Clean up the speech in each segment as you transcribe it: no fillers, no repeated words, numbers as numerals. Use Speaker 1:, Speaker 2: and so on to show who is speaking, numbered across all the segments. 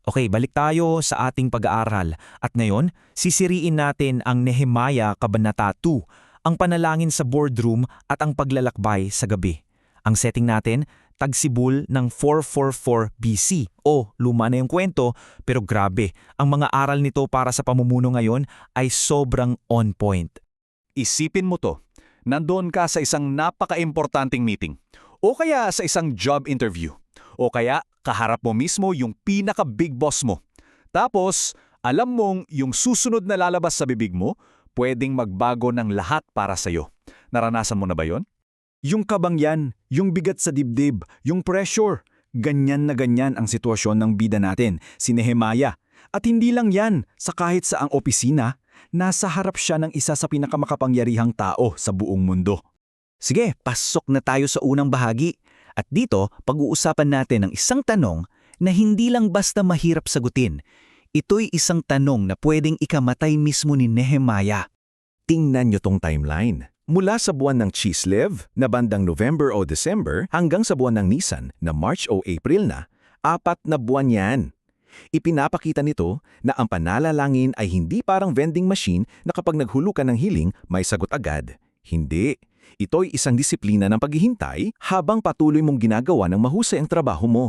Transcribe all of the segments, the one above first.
Speaker 1: Okay, balik tayo sa ating pag-aaral. At ngayon, sisiriin natin ang Nehemia Kabanata 2, ang panalangin sa boardroom at ang paglalakbay sa gabi. Ang setting natin, tagsibol ng 444 BC. Luma na yung kwento, pero grabe, ang mga aral nito para sa pamumuno ngayon ay sobrang on point.
Speaker 2: Isipin mo to, nandoon ka sa isang napaka-importanting meeting, o kaya sa isang job interview, o kaya kaharap mo mismo yung pinaka-big boss mo. Tapos, alam mong yung susunod na lalabas sa bibig mo, pwedeng magbago ng lahat para sa'yo. Naranasan mo na ba yon?
Speaker 3: Yung kabang yan, yung bigat sa dibdib, yung pressure. Ganyan na ganyan ang sitwasyon ng bida natin, si Nehemia. At hindi lang yan, sa kahit saang opisina, nasa harap siya ng isa sa pinakamakapangyarihang tao sa buong mundo.
Speaker 4: Sige, pasok na tayo sa unang bahagi. At dito, pag-uusapan natin ang isang tanong na hindi lang basta mahirap sagutin. Ito'y isang tanong na pwedeng ikamatay mismo ni Nehemia.
Speaker 5: Tingnan nyo tong timeline. Mula sa buwan ng Chislev na bandang November o December hanggang sa buwan ng Nisan na March o April na, 4 na buwan yan. Ipinapakita nito na ang panalalangin ay hindi parang vending machine na kapag naghulog ka ng hiling, may sagot agad. Hindi. Ito'y isang disiplina ng paghihintay habang patuloy mong ginagawa ng mahusay ang trabaho mo.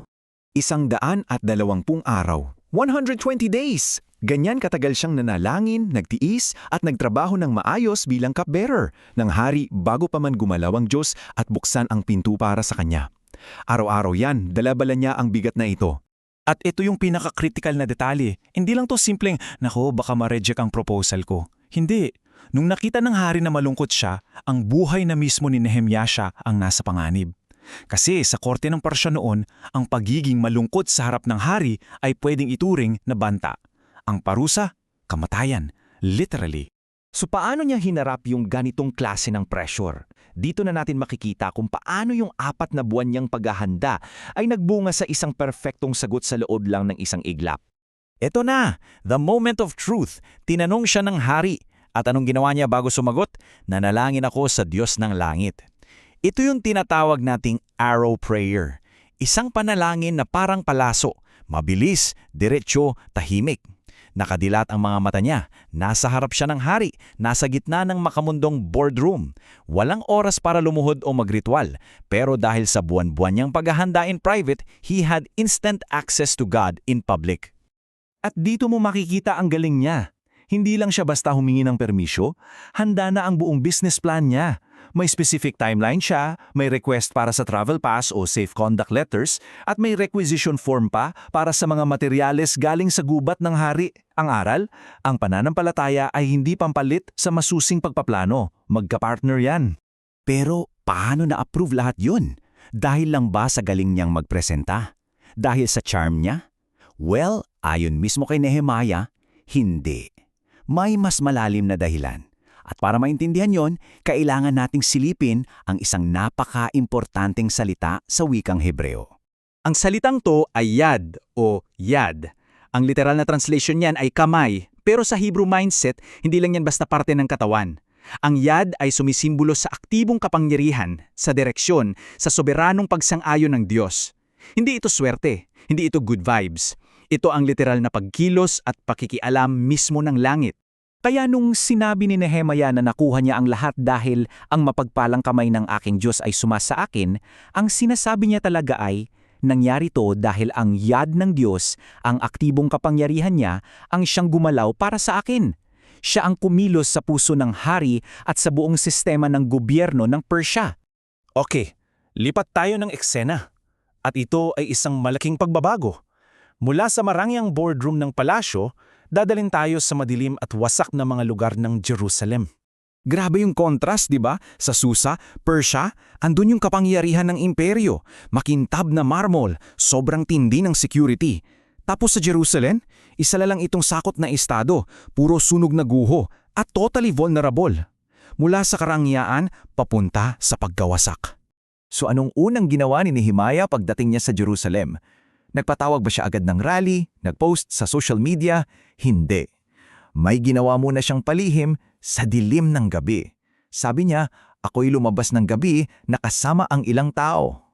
Speaker 3: 120 araw. 120 days! Ganyan katagal siyang nanalangin, nagtiis at nagtrabaho ng maayos bilang cupbearer ng hari bago pa man gumalaw ang Diyos at buksan ang pinto para sa kanya. Araw-araw yan, dala-bala niya ang bigat na ito.
Speaker 1: At ito yung pinaka-critical na detalye. Hindi lang to simpleng, nako baka ma-reject ang proposal ko. Hindi. Nung nakita ng hari na malungkot siya, ang buhay na mismo ni Nehemia siya ang nasa panganib. Kasi sa korte ng Persya noon, ang pagiging malungkot sa harap ng hari ay pwedeng ituring na banta. Ang parusa, kamatayan, literally.
Speaker 4: So paano niya hinarap yung ganitong klase ng pressure? Dito na natin makikita kung paano yung 4 na buwan niyang paghahanda ay nagbunga sa isang perfectong sagot sa loob lang ng isang iglap.
Speaker 1: Ito na, the moment of truth. Tinanong siya ng hari. At anong ginawa niya bago sumagot? Nanalangin ako sa Diyos ng langit. Ito yung tinatawag nating arrow prayer. Isang panalangin na parang palaso, mabilis, diretsyo, tahimik. Nakadilat ang mga mata niya, nasa harap siya ng hari, nasa gitna ng makamundong boardroom. Walang oras para lumuhod o magritual, pero dahil sa buwan-buwan niyang paghahanda in private, he had instant access to God in public.
Speaker 3: At dito mo makikita ang galing niya. Hindi lang siya basta humingi ng permisyo, handa na ang buong business plan niya. May specific timeline siya, may request para sa travel pass o safe conduct letters, at may requisition form pa para sa mga materyales galing sa gubat ng hari. Ang aral, ang pananampalataya ay hindi pampalit sa masusing pagpaplano. Magka-partner yan.
Speaker 4: Pero paano na-approve lahat yun? Dahil lang ba sa galing niyang magpresenta? Dahil sa charm niya? Well, ayon mismo kay Nehemia, hindi. May mas malalim na dahilan. At para maintindihan yon, kailangan nating silipin ang isang napaka-importanteng salita sa wikang Hebreo.
Speaker 1: Ang salitang to ay yad o yad. Ang literal na translation niyan ay kamay, pero sa Hebrew mindset, hindi lang yan basta parte ng katawan. Ang yad ay sumisimbolo sa aktibong kapangyarihan, sa direksyon, sa soberanong pagsang-ayon ng Diyos. Hindi ito swerte, hindi ito good vibes. Ito ang literal na pagkilos at pakikialam mismo ng langit. Kaya nung sinabi ni Nehemia na nakuha niya ang lahat dahil ang mapagpalang kamay ng aking Diyos ay sumasa akin, ang sinasabi niya talaga ay, nangyari to dahil ang yad ng Diyos, ang aktibong kapangyarihan niya, ang siyang gumalaw para sa akin. Siya ang kumilos sa puso ng hari at sa buong sistema ng gobyerno ng Persya.
Speaker 6: Okay, lipat tayo ng eksena. At ito ay isang malaking pagbabago. Mula sa marangyang boardroom ng palasyo, dadalhin tayo sa madilim at wasak na mga lugar ng Jerusalem.
Speaker 3: Grabe yung contrast, di ba? Sa Susa, Persya, andun yung kapangyarihan ng imperyo, makintab na marmol, sobrang tindi ng security. Tapos sa Jerusalem, isa lang itong sakot na estado, puro sunog na guho, at totally vulnerable. Mula sa karangyaan, papunta sa pagkawasak.
Speaker 4: So anong unang ginawa ni Nehemia pagdating niya sa Jerusalem? Nagpatawag ba siya agad ng rally? Nagpost sa social media? Hindi. May ginawa muna siyang palihim sa dilim ng gabi. Sabi niya, ako'y lumabas ng gabi na kasama ang ilang tao.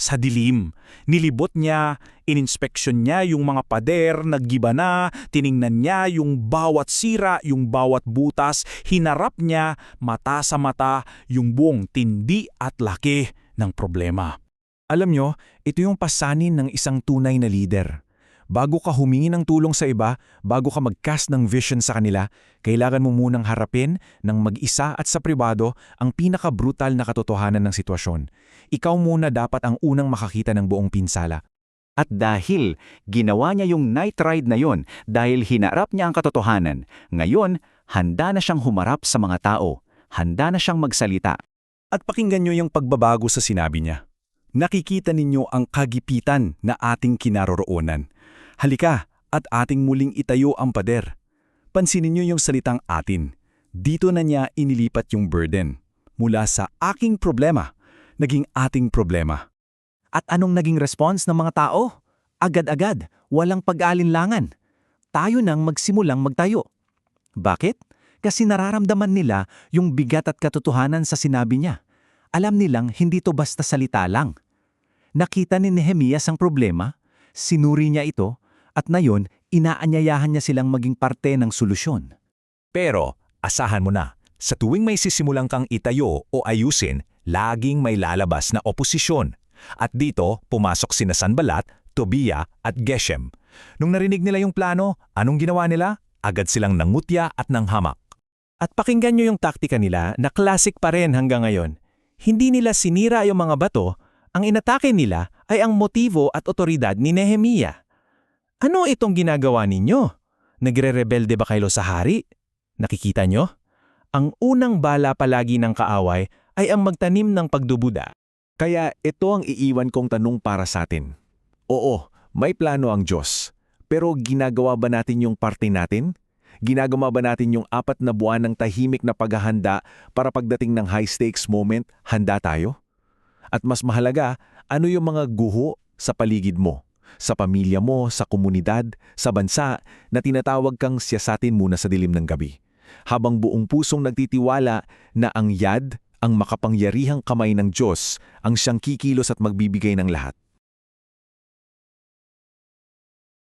Speaker 6: Sa dilim, nilibot niya, ininspeksyon niya yung mga pader, naggiba na, tiningnan niya yung bawat sira, yung bawat butas, hinarap niya mata sa mata yung buong tindi at laki ng problema.
Speaker 3: Alam nyo, ito yung pasanin ng isang tunay na leader. Bago ka humingi ng tulong sa iba, bago ka mag-cast ng vision sa kanila, kailangan mo munang harapin ng mag-isa at sa pribado ang pinaka-brutal na katotohanan ng sitwasyon. Ikaw muna dapat ang unang makakita ng buong pinsala.
Speaker 4: At dahil ginawa niya yung night ride na yon dahil hinarap niya ang katotohanan, ngayon handa na siyang humarap sa mga tao, handa na siyang magsalita.
Speaker 3: At pakinggan nyo yung pagbabago sa sinabi niya. Nakikita ninyo ang kagipitan na ating kinaroroonan. Halika at ating muling itayo ang pader. Pansinin niyo yung salitang atin. Dito na niya inilipat yung burden. Mula sa aking problema, naging ating problema.
Speaker 4: At anong naging response ng mga tao? Agad-agad, walang pag-alinlangan. Tayo nang magsimulang magtayo. Bakit? Kasi nararamdaman nila yung bigat at katotohanan sa sinabi niya. Alam nilang hindi to basta salita lang. Nakita ni Nehemias ang problema, sinuri niya ito, at ngayon inaanyayahan niya silang maging parte ng solusyon.
Speaker 2: Pero, asahan mo na, sa tuwing may sisimulang kang itayo o ayusin, laging may lalabas na oposisyon. At dito, pumasok sina Sanballat, Tobia at Geshem. Nung narinig nila yung plano, anong ginawa nila? Agad silang nangutya at nanghamak.
Speaker 6: At pakinggan nyo yung taktika nila na classic pa rin hanggang ngayon. Hindi nila sinira yung mga bato, ang inatake nila ay ang motibo at otoridad ni Nehemia. Ano itong ginagawa ninyo? Nagre-rebelde ba kayo sa hari? Nakikita nyo? Ang unang bala palagi ng kaaway ay ang magtanim ng pagdubuda.
Speaker 5: Kaya ito ang iiwan kong tanong para sa atin. Oo, may plano ang Diyos. Pero ginagawa ba natin yung parte natin? Ginagawa ba natin yung 4 na buwan ng tahimik na paghahanda para pagdating ng high-stakes moment, handa tayo? At mas mahalaga, ano yung mga guho sa paligid mo, sa pamilya mo, sa komunidad, sa bansa na tinatawag kang siyasatin muna sa dilim ng gabi? Habang buong pusong nagtitiwala na ang yad, ang makapangyarihang kamay ng Diyos, ang siyang kikilos at magbibigay ng lahat.